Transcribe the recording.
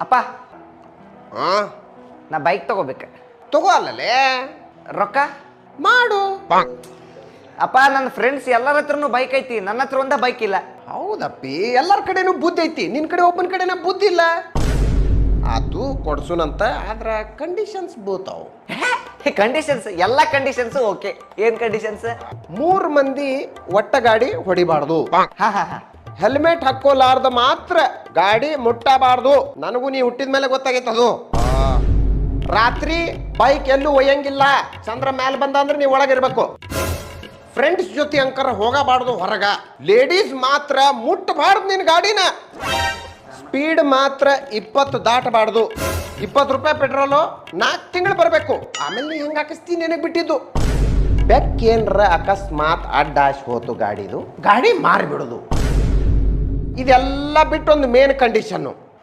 ಅಪ್ಪ ಹಾ ನಾ ಬೈಕ್ ತಗೋಬೇಕು. ತಗೋ ಅಲ್ಲಲೇ ರೊಕ್ಕ ಮಾಡು. ಅಪ್ಪ ನನ್ನ ಫ್ರೆಂಡ್ಸ್ ಎಲ್ಲರ ಹತ್ರನೂ ಬೈಕ್ ಐತಿ, ನನ್ನ ಹತ್ರ ಒಂದ ಬೈಕ್ ಇಲ್ಲ. ಹೌದಪ್ಪಿ, ಎಲ್ಲರ ಕಡೆನೂ ಬುದ್ಧಿ ಐತಿ, ನಿನ್ ಕಡೆ ಒಬ್ಬನ ಕಡೆನ ಬುದ್ಧಿ ಇಲ್ಲ. ಅದು ಕೊಡ್ಸುನಂತ, ಆದ್ರ ಕಂಡೀಷನ್ಸ್ ಬೋತಾವು. ಕಂಡೀಷನ್ಸ್ ಎಲ್ಲ ಕಂಡೀಷನ್ಸ್ ಓಕೆ. ಏನ್ ಕಂಡೀಷನ್ಸ್? 3 ಮಂದಿ ಒಟ್ಟ ಗಾಡಿ ಹೊಡಿಬಾರ್ದು, ಹಾ ಹಾ ಹಾ. ಹೆಲ್ಮೆಟ್ ಹಾಕೋಲಾರ್ದ ಮಾತ್ರ ಗಾಡಿ ಮುಟ್ಟಬಾರ್ದು. ನನಗೂ ನೀ ಹುಟ್ಟಿದ ಮೇಲೆ ಗೊತ್ತಾಗೈತೆ ಅದು. ರಾತ್ರಿ ಬೈಕ್ ಎಲ್ಲೂ ಒಯ್ಯಂಗಿಲ್ಲ, ಚಂದ್ರ ಮ್ಯಾಲ ಬಂದ ಅಂದ್ರೆ ನೀವು ಒಳಗಿರ್ಬೇಕು. ಫ್ರೆಂಡ್ಸ್ ಜೊತೆ ಅಂಕರ ಹೋಗಬಾರ್ದು ಹೊರಗ. ಲೇಡೀಸ್ ಮಾತ್ರ ಮುಟ್ಟಬಾರ್ದು ನಿನ್ ಗಾಡಿನ. ಸ್ಪೀಡ್ ಮಾತ್ರ 20 ದಾಟಬಾರ್ದು. 20 ರೂಪಾಯಿ ಪೆಟ್ರೋಲು 4 ತಿಂಗಳು ಬರಬೇಕು. ಆಮೇಲೆ ನೀ ಹೆಂಗೆ ಹಾಕಿಸ್ತೀನಿ ನಿನಗೆ ಬಿಟ್ಟಿದ್ದು. ಬೆಕ್ಕೇನ್ರ ಅಕಸ್ಮಾತ್ ಅಡ್ಡಾಶ್ ಹೋತು ಗಾಡಿದು, ಗಾಡಿ ಮಾರಿಬಿಡೋದು. ಇದೆಲ್ಲ ಬಿಟ್ಟು ಒಂದು ಮೇನ್ ಕಂಡೀಷನ್ನು,